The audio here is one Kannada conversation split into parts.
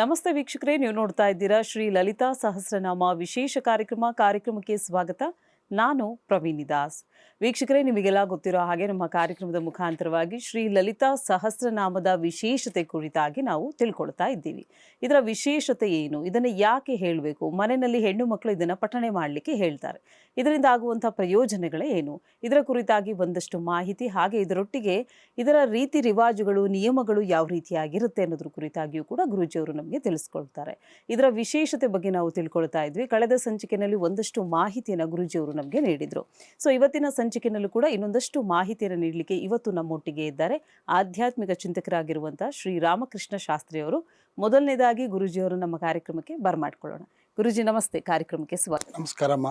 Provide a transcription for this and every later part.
ನಮಸ್ತೆ ವೀಕ್ಷಕರೇ, ನೀವು ನೋಡ್ತಾ ಇದ್ದೀರಾ ಶ್ರೀ ಲಲಿತಾ ಸಹಸ್ರನಾಮ ವಿಶೇಷ ಕಾರ್ಯಕ್ರಮಕ್ಕೆ ಸ್ವಾಗತ. ನಾನು ಪ್ರವೀಣಿ ದಾಸ್. ವೀಕ್ಷಕರೇ, ನಿಮಗೆಲ್ಲ ಗೊತ್ತಿರೋ ಹಾಗೆ ನಮ್ಮ ಕಾರ್ಯಕ್ರಮದ ಮುಖಾಂತರವಾಗಿ ಶ್ರೀ ಲಲಿತಾ ಸಹಸ್ರನಾಮದ ವಿಶೇಷತೆ ಕುರಿತಾಗಿ ನಾವು ತಿಳ್ಕೊಳ್ತಾ ಇದ್ದೀವಿ. ಇದರ ವಿಶೇಷತೆ ಏನು, ಇದನ್ನು ಯಾಕೆ ಹೇಳಬೇಕು, ಮನೆಯಲ್ಲಿ ಹೆಣ್ಣು ಮಕ್ಕಳು ಇದನ್ನು ಪಠಣೆ ಮಾಡಲಿಕ್ಕೆ ಹೇಳ್ತಾರೆ, ಇದರಿಂದ ಆಗುವಂಥ ಪ್ರಯೋಜನಗಳೇ ಏನು, ಇದರ ಕುರಿತಾಗಿ ಒಂದಷ್ಟು ಮಾಹಿತಿ, ಹಾಗೆ ಇದರೊಟ್ಟಿಗೆ ಇದರ ರೀತಿ ರಿವಾಜುಗಳು, ನಿಯಮಗಳು ಯಾವ ರೀತಿಯಾಗಿರುತ್ತೆ ಅನ್ನೋದ್ರ ಕುರಿತಾಗಿಯೂ ಕೂಡ ಗುರೂಜಿಯವರು ನಮಗೆ ತಿಳಿಸ್ಕೊಳ್ತಾರೆ. ಇದರ ವಿಶೇಷತೆ ಬಗ್ಗೆ ನಾವು ತಿಳ್ಕೊಳ್ತಾ ಇದ್ವಿ. ಕಳೆದ ಸಂಚಿಕೆಯಲ್ಲಿ ಒಂದಷ್ಟು ಮಾಹಿತಿಯನ್ನು ಗುರೂಜಿಯವರು ನಮಗೆ ನೀಡಿದರು. ಸೊ ಇವತ್ತಿನ ಸಂಚಿಕೆಯಲ್ಲೂ ಕೂಡ ಇನ್ನೊಂದಷ್ಟು ಮಾಹಿತಿಯನ್ನು ನೀಡಲಿಕ್ಕೆ ಇವತ್ತು ನಮ್ಮೊಟ್ಟಿಗೆ ಇದ್ದಾರೆ ಆಧ್ಯಾತ್ಮಿಕ ಚಿಂತಕರಾಗಿರುವಂಥ ಶ್ರೀ ರಾಮಕೃಷ್ಣ ಶಾಸ್ತ್ರಿಯವರು. ಮೊದಲನೇದಾಗಿ ಗುರೂಜಿಯವರು ನಮ್ಮ ಕಾರ್ಯಕ್ರಮಕ್ಕೆ ಬರಮಾಡ್ಕೊಳ್ಳೋಣ. ಗುರೂಜಿ ನಮಸ್ತೆ, ಕಾರ್ಯಕ್ರಮಕ್ಕೆ ಸ್ವಾಗತ. ನಮಸ್ಕಾರಮ್ಮ.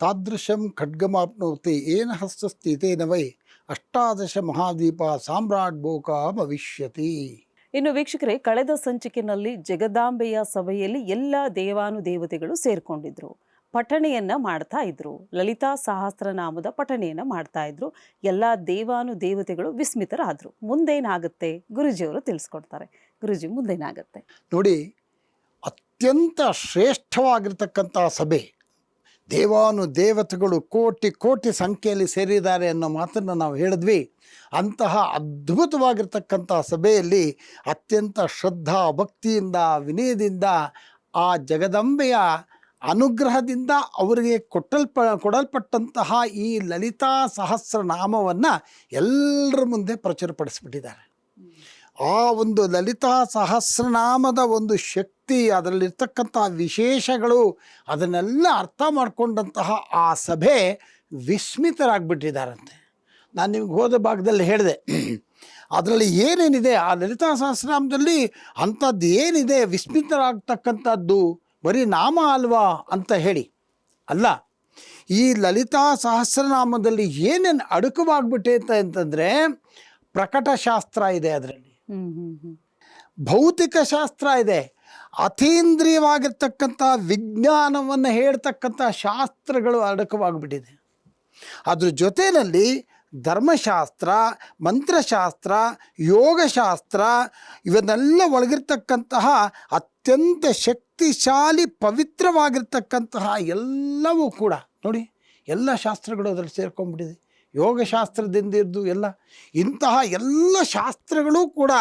ತಾದೃಶಂ ಖಡ್ಗಮಾಪ್ನೋತಿ ಏನ ಹಸ್ತಸ್ಥಿತೇನ ವೈ ಅಷ್ಟಾದಶ ಮಹಾದ್ವೀಪ ಸಾಮ್ರಾಟ್ ಭೋಗ ಭವಿಷ್ಯತಿ. ಇನ್ನು ವೀಕ್ಷಕರೇ, ಕಳೆದ ಸಂಚಿಕೆಯಲ್ಲಿ ಜಗದಾಂಬೆಯ ಸಭೆಯಲ್ಲಿ ಎಲ್ಲ ದೇವಾನುದೇವತೆಗಳು ಸೇರ್ಕೊಂಡಿದ್ರು, ಪಠಣೆಯನ್ನ ಮಾಡ್ತಾ ಇದ್ರು, ಲಲಿತಾ ಸಹಸ್ರನಾಮದ ಪಠಣೆಯನ್ನ ಮಾಡ್ತಾ ಇದ್ರು. ಎಲ್ಲ ದೇವಾನುದೇವತೆಗಳು ವಿಸ್ಮಿತರಾದ್ರು. ಮುಂದೇನಾಗುತ್ತೆ ಗುರೂಜಿಯವರು ತಿಳಿಸ್ಕೊಡ್ತಾರೆ. ಗುರೂಜಿ, ಮುಂದೇನಾಗತ್ತೆ ನೋಡಿ, ಅತ್ಯಂತ ಶ್ರೇಷ್ಠವಾಗಿರ್ತಕ್ಕಂಥ ಸಭೆ. ದೇವಾನುದೇವತೆಗಳು ಕೋಟಿ ಕೋಟಿ ಸಂಖ್ಯೆಯಲ್ಲಿ ಸೇರಿದ್ದಾರೆ ಅನ್ನೋ ಮಾತನ್ನು ನಾವು ಹೇಳಿದ್ವಿ. ಅಂತಹ ಅದ್ಭುತವಾಗಿರ್ತಕ್ಕಂಥ ಸಭೆಯಲ್ಲಿ ಅತ್ಯಂತ ಶ್ರದ್ಧಾ ಭಕ್ತಿಯಿಂದ ವಿನಯದಿಂದ ಆ ಜಗದಂಬೆಯ ಅನುಗ್ರಹದಿಂದ ಅವರಿಗೆ ಕೊಡಲ್ಪಟ್ಟಂತಹ ಈ ಲಲಿತಾ ಸಹಸ್ರನಾಮವನ್ನು ಎಲ್ಲರ ಮುಂದೆ ಪ್ರಚುರಪಡಿಸ್ಬಿಟ್ಟಿದ್ದಾರೆ. ಆ ಒಂದು ಲಲಿತಾ ಸಹಸ್ರನಾಮದ ಒಂದು ಶಕ್ತಿ, ಅದರಲ್ಲಿರ್ತಕ್ಕಂಥ ವಿಶೇಷಗಳು, ಅದನ್ನೆಲ್ಲ ಅರ್ಥ ಮಾಡಿಕೊಂಡಂತಹ ಆ ಸಭೆ ವಿಸ್ಮಿತರಾಗ್ಬಿಟ್ಟಿದ್ದಾರಂತೆ. ನಾನು ನಿಮ್ಗೆ ಹೋದ ಭಾಗದಲ್ಲಿ ಹೇಳಿದೆ, ಅದರಲ್ಲಿ ಏನೇನಿದೆ ಆ ಲಲಿತಾ ಸಹಸ್ರನಾಮದಲ್ಲಿ, ಅಂಥದ್ದು ಏನಿದೆ ವಿಸ್ಮಿತರಾಗ್ತಕ್ಕಂಥದ್ದು, ಬರೀ ನಾಮ ಅಲ್ವಾ ಅಂತ ಹೇಳಿ ಅಲ್ಲ. ಈ ಲಲಿತಾ ಸಹಸ್ರನಾಮದಲ್ಲಿ ಏನೇನು ಅಡಕವಾಗ್ಬಿಟ್ಟೈತೆ ಅಂತಂದರೆ, ಪ್ರಕಟಶಾಸ್ತ್ರ ಇದೆ, ಅದರಲ್ಲಿ ಭೌತಿಕ ಶಾಸ್ತ್ರ ಇದೆ, ಅತೀಂದ್ರಿಯವಾಗಿರ್ತಕ್ಕಂಥ ವಿಜ್ಞಾನವನ್ನು ಹೇಳ್ತಕ್ಕಂಥ ಶಾಸ್ತ್ರಗಳು ಅಡಕವಾಗ್ಬಿಟ್ಟಿದೆ. ಅದ್ರ ಜೊತೆಯಲ್ಲಿ ಧರ್ಮಶಾಸ್ತ್ರ, ಮಂತ್ರಶಾಸ್ತ್ರ, ಯೋಗಶಾಸ್ತ್ರ, ಇವನ್ನೆಲ್ಲ ಒಳಗಿರ್ತಕ್ಕಂತಹ ಅತ್ಯಂತ ಶಕ್ತಿಶಾಲಿ ಪವಿತ್ರವಾಗಿರ್ತಕ್ಕಂತಹ ಎಲ್ಲವೂ ಕೂಡ ನೋಡಿ, ಎಲ್ಲ ಶಾಸ್ತ್ರಗಳು ಅದರಲ್ಲಿ ಸೇರ್ಕೊಂಡ್ಬಿಟ್ಟಿದೆ. ಯೋಗಶಾಸ್ತ್ರದಿಂದ ಇದ್ದು ಎಲ್ಲ ಇಂತಹ ಎಲ್ಲ ಶಾಸ್ತ್ರಗಳು ಕೂಡ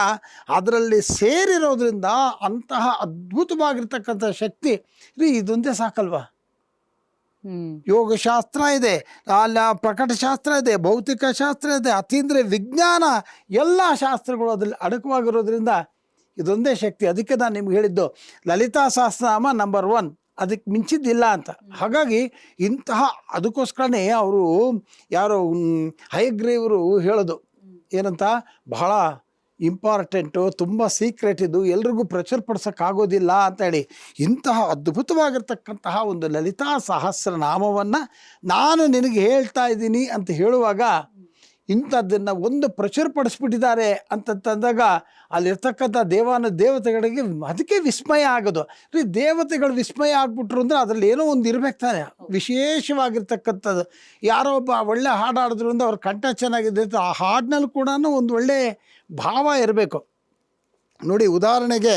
ಅದರಲ್ಲಿ ಸೇರಿರೋದ್ರಿಂದ ಅಂತಹ ಅದ್ಭುತವಾಗಿರ್ತಕ್ಕಂಥ ಶಕ್ತಿ ರೀ, ಇದೊಂದೇ ಸಾಕಲ್ವಾ? ಯೋಗಶಾಸ್ತ್ರ ಇದೆ, ಅಲ್ಲ ಪ್ರಕಟಶಾಸ್ತ್ರ ಇದೆ, ಭೌತಿಕ ಶಾಸ್ತ್ರ ಇದೆ, ಅತೀಂದ್ರಿಯ ವಿಜ್ಞಾನ, ಎಲ್ಲ ಶಾಸ್ತ್ರಗಳು ಅದರಲ್ಲಿ ಅಡಕವಾಗಿರೋದ್ರಿಂದ ಇದೊಂದೇ ಶಕ್ತಿ. ಅದಕ್ಕೆ ನಾನು ನಿಮ್ಗೆ ಹೇಳಿದ್ದು ಲಲಿತಾ ಸಹಸ್ರನಾಮ ನಂಬರ್ 1, ಅದಕ್ಕೆ ಮಿಂಚಿದ್ದಿಲ್ಲ ಅಂತ. ಹಾಗಾಗಿ ಇಂತಹ ಅದಕ್ಕೋಸ್ಕರನೇ ಅವರು ಯಾರೋ ಹಯಗ್ರೀವರು ಹೇಳೋದು ಏನಂತ, ಬಹಳ ಇಂಪಾರ್ಟೆಂಟು, ತುಂಬ ಸೀಕ್ರೆಟ್, ಇದು ಎಲ್ರಿಗೂ ಪ್ರಚುರಪಡಿಸೋಕ್ಕಾಗೋದಿಲ್ಲ ಅಂತ ಹೇಳಿ. ಇಂತಹ ಅದ್ಭುತವಾಗಿರ್ತಕ್ಕಂತಹ ಒಂದು ಲಲಿತಾ ಸಹಸ್ರನಾಮವನ್ನು ನಾನು ನಿನಗೆ ಹೇಳ್ತಾ ಇದ್ದೀನಿ ಅಂತ ಹೇಳುವಾಗ, ಇಂಥದ್ದನ್ನು ಒಂದು ಪ್ರಚುರಪಡಿಸ್ಬಿಟ್ಟಿದ್ದಾರೆ ಅಂತಂದಾಗ ಅಲ್ಲಿರ್ತಕ್ಕಂಥ ದೇವಾನುದೇವತೆಗಳಿಗೆ ಅದಕ್ಕೆ ವಿಸ್ಮಯ ಆಗೋದು. ರೀ, ದೇವತೆಗಳು ವಿಸ್ಮಯ ಆಗ್ಬಿಟ್ರು ಅಂದರೆ ಅದರಲ್ಲಿ ಏನೋ ಒಂದು ಇರಬೇಕು ತಾನೆ, ವಿಶೇಷವಾಗಿರ್ತಕ್ಕಂಥದ್ದು. ಯಾರೋ ಒಬ್ಬ ಒಳ್ಳೆ ಹಾಡು ಹಾಡಿದ್ರಿಂದ ಅವ್ರ ಕಂಠ ಚೆನ್ನಾಗಿದೆ, ಆ ಹಾಡಿನಲ್ಲಿ ಕೂಡ ಒಂದು ಒಳ್ಳೆ ಭಾವ ಇರಬೇಕು. ನೋಡಿ, ಉದಾಹರಣೆಗೆ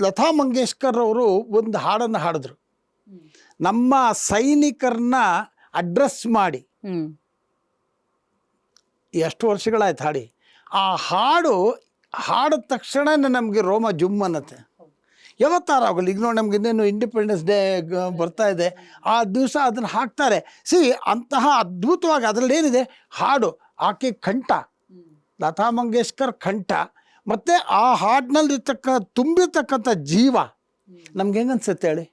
ಲತಾ ಮಂಗೇಶ್ಕರ್ ಅವರು ಒಂದು ಹಾಡನ್ನು ಹಾಡಿದ್ರು, ನಮ್ಮ ಸೈನಿಕರನ್ನ ಅಡ್ರೆಸ್ ಮಾಡಿ. ಎಷ್ಟು ವರ್ಷಗಳಾಯ್ತು ಹಾಡಿ. ಆ ಹಾಡಿದ ತಕ್ಷಣ ನಮಗೆ ರೋಮ ಜುಮ್ ಅನ್ನತ್ತೆ. ಯಾವತ್ತಾರಾಗಲ್ಲ, ಈಗ ನೋಡಿ ನಮ್ಗೆ ಇನ್ನೇನು ಇಂಡಿಪೆಂಡೆನ್ಸ್ ಡೇ ಬರ್ತಾ ಇದೆ, ಆ ದಿವಸ ಅದನ್ನು ಹಾಕ್ತಾರೆ. ಅಂತಹ ಅದ್ಭುತವಾಗಿ ಅದರಲ್ಲಿ ಏನಿದೆ ಹಾಡು, ಆಕೆ ಕಂಠ, ಲತಾ ಮಂಗೇಶ್ಕರ್ ಕಂಠ, ಮತ್ತು ಆ ಹಾಡಿನಲ್ಲಿ ತುಂಬಿರ್ತಕ್ಕಂಥ ಜೀವ ನಮ್ಗೆ ಹೆಂಗನ್ಸುತ್ತೆ ಹೇಳಿ?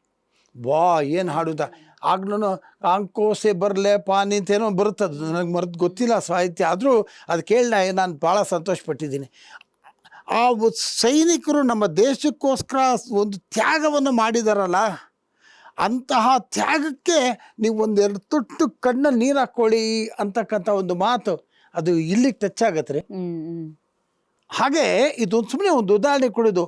ವಾ, ಏನು ಹಾಡುದ! ಆಗ್ಲೂ ಅಂಕೋಸೆ ಬರಲೆ ಪಾನಿ ಅಂತೇನೋ ಬರುತ್ತದು, ನನಗೆ ಗೊತ್ತಿಲ್ಲ ಸಾಹಿತ್ಯ, ಆದರೂ ಅದು ಕೇಳಿ ನಾನು ಭಾಳ ಸಂತೋಷಪಟ್ಟಿದ್ದೀನಿ. ಆ ಸೈನಿಕರು ನಮ್ಮ ದೇಶಕ್ಕೋಸ್ಕರ ಒಂದು ತ್ಯಾಗವನ್ನು ಮಾಡಿದಾರಲ್ಲ, ಅಂತಹ ತ್ಯಾಗಕ್ಕೆ ನೀವು ಒಂದೆರಡು ತುಟ್ಟು ಕಣ್ಣಲ್ಲಿ ನೀರು ಹಾಕ್ಕೊಳ್ಳಿ ಅಂತಕ್ಕಂಥ ಒಂದು ಮಾತು, ಅದು ಇಲ್ಲಿಗೆ ಟಚ್ ಆಗತ್ತೆ ರೀ. ಹಾಗೆ ಇದೊಂದು ಸುಮ್ಮನೆ ಒಂದು ಉದಾಹರಣೆ ಕೊಡೋದು.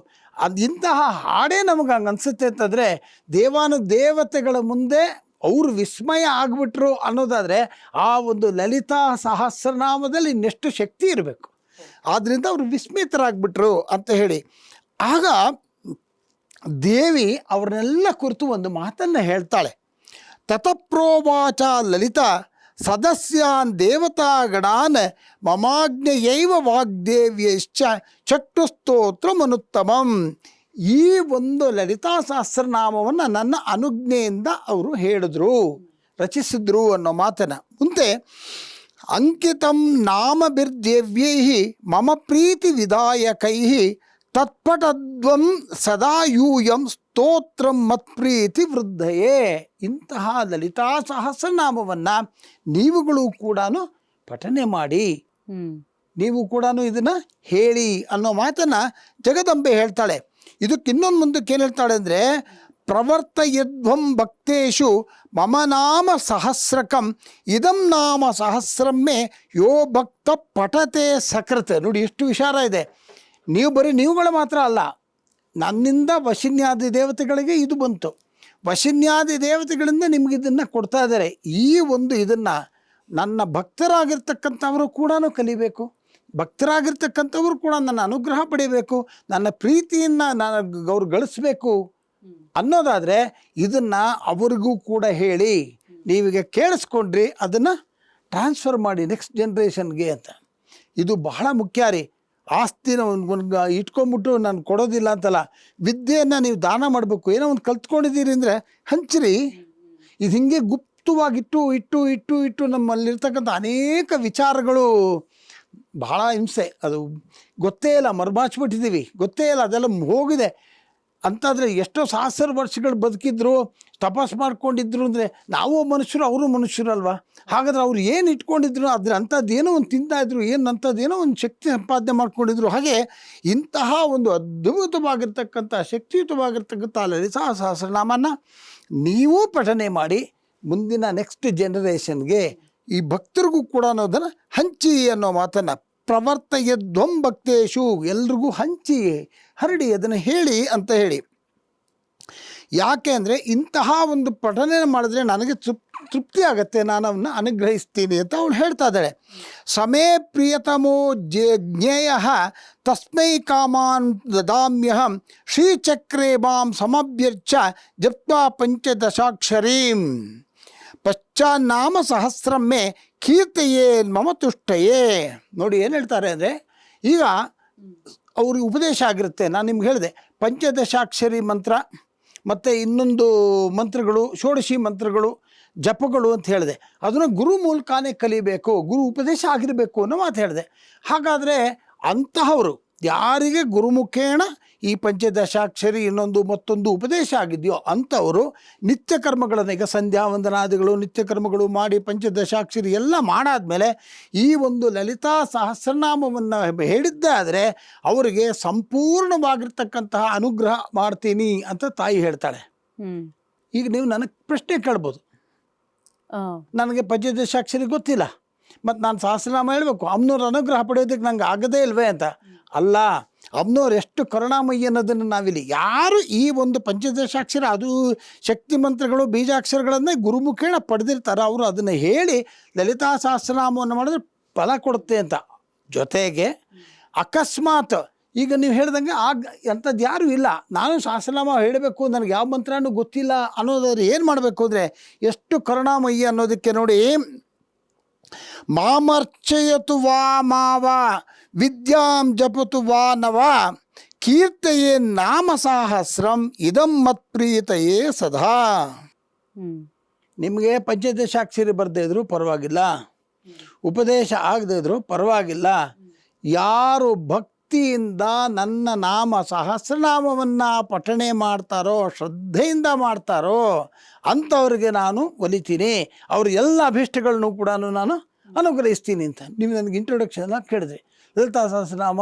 ಇಂತಹ ಹಾಡೇ ನಮಗೆ ಹಂಗೆ ಅನಿಸುತ್ತೆ ಅಂತಂದರೆ, ದೇವಾನುದೇವತೆಗಳ ಮುಂದೆ ಅವರು ವಿಸ್ಮಯ ಆಗಿಬಿಟ್ರು ಅನ್ನೋದಾದರೆ ಆ ಒಂದು ಲಲಿತಾ ಸಹಸ್ರನಾಮದಲ್ಲಿ ಇನ್ನೆಷ್ಟು ಶಕ್ತಿ ಇರಬೇಕು. ಆದ್ದರಿಂದ ಅವರು ವಿಸ್ಮಿತರಾಗ್ಬಿಟ್ರು ಅಂತ ಹೇಳಿ. ಆಗ ದೇವಿ ಅವ್ರನ್ನೆಲ್ಲ ಕುರಿತು ಒಂದು ಮಾತನ್ನು ಹೇಳ್ತಾಳೆ. ತತಪ್ರೋವಾಚ ಲಲಿತಾ ಸದಸ್ಯಾನ್ ದೇವತಾಗಣಾನ್ ಮಮಾಜ್ಞೆಯೈವ ವಾಗ್ದೇವ್ಯಶ್ಚ ಚಟ್ಟುಸ್ತೋತ್ರಮನುತ್ತಮಂ. ಈ ಒಂದು ಲಲಿತಾ ಸಹಸ್ರನಾಮವನ್ನು ನನ್ನ ಅನುಜ್ಞೆಯಿಂದ ಅವರು ಹೇಳಿದ್ರು, ರಚಿಸಿದ್ರು ಅನ್ನೋ ಮಾತನ್ನು. ಮುಂದೆ ಅಂಕಿತಂ ನಾಮಭಿರ್ದೇವ್ಯೈ ಮಮ ಪ್ರೀತಿ ವಿಧಾಯಕೈ ತತ್ಪಟದ್ವಂ ಸದಾ ಯೂಯಂ ಸ್ತೋತ್ರಂ ಮತ್ಪ್ರೀತಿ ವೃದ್ಧಯೇ. ಇಂತಹ ಲಲಿತಾ ಸಹಸ್ರನಾಮವನ್ನು ನೀವುಗಳು ಕೂಡ ಪಠನೆ ಮಾಡಿ, ನೀವು ಕೂಡ ಇದನ್ನು ಹೇಳಿ ಅನ್ನೋ ಮಾತನ್ನು ಜಗದಂಬೆ ಹೇಳ್ತಾಳೆ. ಇದಕ್ಕೆ ಇನ್ನೊಂದು ಮುಂದಕ್ಕೆ ಏನು ಹೇಳ್ತಾಳೆ ಅಂದರೆ, ಪ್ರವರ್ತಯಧ್ವಂ ಭಕ್ತೇಶು ಮಮ ನಾಮ ಸಹಸ್ರಕಂ ಇದಂ ನಾಮ ಸಹಸ್ರಮ್ಮೆ ಯೋ ಭಕ್ತ ಪಠತೆ ಸಕೃತ್. ನೋಡಿ ಎಷ್ಟು ವಿಚಾರ ಇದೆ. ನೀವು ಬರೀ ನೀವುಗಳು ಮಾತ್ರ ಅಲ್ಲ, ನನ್ನಿಂದ ವಶಿನ್ಯಾದಿ ದೇವತೆಗಳಿಗೆ ಇದು ಬಂತು, ವಶಿನ್ಯಾದಿ ದೇವತೆಗಳಿಂದ ನಿಮ್ಗೆ ಇದನ್ನು ಕೊಡ್ತಾ ಇದ್ದಾರೆ. ಈ ಒಂದು ಇದನ್ನು ನನ್ನ ಭಕ್ತರಾಗಿರ್ತಕ್ಕಂಥವರು ಕೂಡ ಕಲಿಬೇಕು, ಭಕ್ತರಾಗಿರ್ತಕ್ಕಂಥವ್ರು ಕೂಡ ನನ್ನ ಅನುಗ್ರಹ ಪಡಿಬೇಕು, ನನ್ನ ಪ್ರೀತಿಯನ್ನು ಅವ್ರು ಗಳಿಸ್ಬೇಕು ಅನ್ನೋದಾದರೆ ಇದನ್ನು ಅವರಿಗೂ ಕೂಡ ಹೇಳಿ, ನೀವೀಗ ಕೇಳಿಸ್ಕೊಂಡ್ರಿ ಅದನ್ನು ಟ್ರಾನ್ಸ್ಫರ್ ಮಾಡಿ ನೆಕ್ಸ್ಟ್ ಜನ್ರೇಷನ್ಗೆ ಅಂತ. ಇದು ಬಹಳ ಮುಖ್ಯ ರೀ. ಆಸ್ತಿನ ಒಂದು ಇಟ್ಕೊಂಡ್ಬಿಟ್ಟು ನಾನು ಕೊಡೋದಿಲ್ಲ ಅಂತಲ್ಲ, ವಿದ್ಯೆಯನ್ನು ನೀವು ದಾನ ಮಾಡಬೇಕು. ಏನೋ ಒಂದು ಕಲ್ತ್ಕೊಂಡಿದ್ದೀರಿ ಅಂದರೆ ಹಂಚ್ರಿ. ಇದು ಹಿಂಗೆ ಗುಪ್ತವಾಗಿಟ್ಟು ಇಟ್ಟು ಇಟ್ಟು ಇಟ್ಟು ನಮ್ಮಲ್ಲಿರ್ತಕ್ಕಂಥ ಅನೇಕ ವಿಚಾರಗಳು ಬಹಳ ಹಿಂಸೆ. ಅದು ಗೊತ್ತೇ ಇಲ್ಲ, ಮರ್ಮಾಚ್ಬಿಟ್ಟಿದ್ದೀವಿ, ಗೊತ್ತೇ ಇಲ್ಲ, ಅದೆಲ್ಲ ಹೋಗಿದೆ ಅಂತಾದರೆ ಎಷ್ಟೋ ಸಹಸ್ರ ವರ್ಷಗಳು ಬದುಕಿದ್ರು, ತಪಸ್ ಮಾಡ್ಕೊಂಡಿದ್ರು ಅಂದರೆ ನಾವು ಮನುಷ್ಯರು, ಅವರು ಮನುಷ್ಯರಲ್ವಾ? ಹಾಗಾದ್ರೆ ಅವ್ರು ಏನು ಇಟ್ಕೊಂಡಿದ್ರು ಅದ್ರ ಅಂಥದ್ದೇನೋ ಒಂದು ತಿಂತಾಯಿದ್ರು, ಏನು ಅಂಥದ್ದೇನೋ ಒಂದು ಶಕ್ತಿ ಸಂಪಾದನೆ ಮಾಡ್ಕೊಂಡಿದ್ರು. ಹಾಗೆ ಇಂತಹ ಒಂದು ಅದ್ಭುತವಾಗಿರ್ತಕ್ಕಂಥ ಶಕ್ತಿಯುತವಾಗಿರ್ತಕ್ಕಂಥ ಲಲಿತಾ ಸಹಸ್ರನಾಮನ ನೀವು ಪಠನೆ ಮಾಡಿ ಮುಂದಿನ ನೆಕ್ಸ್ಟ್ ಜನರೇಷನ್ಗೆ ಈ ಭಕ್ತರಿಗೂ ಕೂಡ ಅನ್ನೋದನ್ನು ಹಂಚಿ ಅನ್ನೋ ಮಾತನ್ನು, ಪ್ರವರ್ತಯಧ್ವಂ ಭಕ್ತೇಶು, ಎಲ್ರಿಗೂ ಹಂಚಿ ಹರಡಿ ಅದನ್ನು ಹೇಳಿ ಅಂತ ಹೇಳಿ. ಯಾಕೆ ಅಂದರೆ ಇಂತಹ ಒಂದು ಪಠನೆ ಮಾಡಿದ್ರೆ ನನಗೆ ತೃಪ್ತಿ ಆಗುತ್ತೆ, ನಾನು ಅವನ್ನ ಅನುಗ್ರಹಿಸ್ತೀನಿ ಅಂತ ಅವಳು ಹೇಳ್ತಾ ಇದ್ದಾಳೆ. ಸಮೇ ಪ್ರಿಯತಮೋ ಜ್ಞೇಯ ತಸ್ಮೈ ಕಾಮಾನ್ ದದಾಮ್ಯಹಂ ಶ್ರೀಚಕ್ರೇ ಮಾಂ ಸಮಭ್ಯರ್ಚ ಜಪ್ತ್ವಾ ಪಂಚದಶಾಕ್ಷರೀಂ ಪಶ್ಚಾನ್ನಾಮ ಸಹಸ್ರಮ್ಮೆ ಕೀರ್ತಯೇ ಮಮ ತುಷ್ಟಯೇ. ನೋಡಿ ಏನು ಹೇಳ್ತಾರೆ ಅಂದರೆ, ಈಗ ಅವ್ರಿಗೆ ಉಪದೇಶ ಆಗಿರುತ್ತೆ. ನಾನು ನಿಮ್ಗೆ ಹೇಳಿದೆ ಪಂಚದಶಾಕ್ಷರಿ ಮಂತ್ರ ಮತ್ತು ಇನ್ನೊಂದು ಮಂತ್ರಗಳು, ಷೋಡಶಿ ಮಂತ್ರಗಳು, ಜಪಗಳು ಅಂತ ಹೇಳಿದೆ. ಅದನ್ನು ಗುರು ಮೂಲಕನೇ ಕಲಿಬೇಕು, ಗುರು ಉಪದೇಶ ಆಗಿರಬೇಕು ಅನ್ನೋ ಮಾತು ಹೇಳಿದೆ. ಹಾಗಾದರೆ ಅಂತಹವರು ಯಾರಿಗೆ ಗುರುಮುಖೇಣ ಈ ಪಂಚದಶಾಕ್ಷರಿ ಇನ್ನೊಂದು ಮತ್ತೊಂದು ಉಪದೇಶ ಆಗಿದೆಯೋ ಅಂಥವರು ನಿತ್ಯ ಕರ್ಮಗಳನ್ನು, ಈಗ ಸಂಧ್ಯಾ ವಂದನಾದಿಗಳು ನಿತ್ಯ ಕರ್ಮಗಳು ಮಾಡಿ ಪಂಚದಶಾಕ್ಷರಿ ಎಲ್ಲ ಮಾಡಾದ್ಮೇಲೆ ಈ ಒಂದು ಲಲಿತಾ ಸಹಸ್ರನಾಮವನ್ನು ಹೇಳಿದ್ದೇ ಆದರೆ ಅವರಿಗೆ ಸಂಪೂರ್ಣವಾಗಿರ್ತಕ್ಕಂತಹ ಅನುಗ್ರಹ ಮಾಡ್ತೀನಿ ಅಂತ ತಾಯಿ ಹೇಳ್ತಾಳೆ. ಈಗ ನೀವು ನನಗೆ ಪ್ರಶ್ನೆ ಕೇಳ್ಬೋದು, ನನಗೆ ಪಂಚದಶಾಕ್ಷರಿ ಗೊತ್ತಿಲ್ಲ, ಮತ್ತು ನಾನು ಸಹಸ್ರನಾಮ ಹೇಳಬೇಕು, ಅಮ್ಮನವ್ರ ಅನುಗ್ರಹ ಪಡೆಯೋದಕ್ಕೆ ನಂಗೆ ಆಗದೇ ಇಲ್ವೇ ಅಂತ. ಅಲ್ಲ, ಅಮ್ಮನವ್ರು ಎಷ್ಟು ಕರುಣಾಮಯಿ ಅನ್ನೋದನ್ನು ನಾವಿಲ್ಲಿ ಯಾರು ಈ ಒಂದು ಪಂಚದಶಾಕ್ಷರ, ಅದು ಶಕ್ತಿ ಮಂತ್ರಗಳು ಬೀಜಾಕ್ಷರಗಳನ್ನೇ ಗುರುಮುಖೇಣ ಪಡೆದಿರ್ತಾರೆ, ಅವರು ಅದನ್ನು ಹೇಳಿ ಲಲಿತಾ ಸಹಸ್ರನಾಮವನ್ನು ಮಾಡಿದ್ರೆ ಫಲ ಕೊಡುತ್ತೆ ಅಂತ. ಜೊತೆಗೆ ಅಕಸ್ಮಾತ್ ಈಗ ನೀವು ಹೇಳ್ದಂಗೆ ಅಂಥದ್ದು ಯಾರೂ ಇಲ್ಲ, ನಾನು ಸಹಸ್ರನಾಮ ಹೇಳಬೇಕು, ನನಗೆ ಯಾವ ಮಂತ್ರನೂ ಗೊತ್ತಿಲ್ಲ ಅನ್ನೋದಾದ್ರೆ ಏನು ಮಾಡಬೇಕು ಅಂದರೆ ಎಷ್ಟು ಕರುಣಾಮಯಿ ಅನ್ನೋದಕ್ಕೆ ನೋಡಿ, ಮಾಮರ್ಚಯತು ವಾ ಮಾವ ವಿದ್ಯಾಂ ಜಪತು ವಾ ನವ ಕೀರ್ತಯೇ ನಾಮ ಸಹಸ್ರಂ ಇದಂ ಮತ್ಪ್ರೀತಯೇ ಸದಾ. ನಿಮಗೆ ಪಂಚದಶಾಕ್ಷರಿ ಬರದೇ ಇದ್ರು ಪರವಾಗಿಲ್ಲ, ಉಪದೇಶ ಆಗದೇ ಇದ್ರು ಪರವಾಗಿಲ್ಲ, ಯಾರು ಭಕ್ತಿಯಿಂದ ನನ್ನ ನಾಮ ಸಹಸ್ರನಾಮವನ್ನು ಪಠಣೆ ಮಾಡ್ತಾರೋ, ಶ್ರದ್ಧೆಯಿಂದ ಮಾಡ್ತಾರೋ ಅಂಥವ್ರಿಗೆ ನಾನು ಒಲಿತೀನಿ, ಅವ್ರ ಎಲ್ಲ ಅಭೀಷ್ಟಗಳನ್ನು ಕೂಡ ನಾನು ಅನುಗ್ರಹಿಸ್ತೀನಿ ಅಂತ. ನೀವು ನನಗೆ ಇಂಟ್ರೊಡಕ್ಷನ್ ಎಲ್ಲ ಕೇಳಿದ್ರಿ, ಲಲಿತಾ ಸಹಸ್ರನಾಮ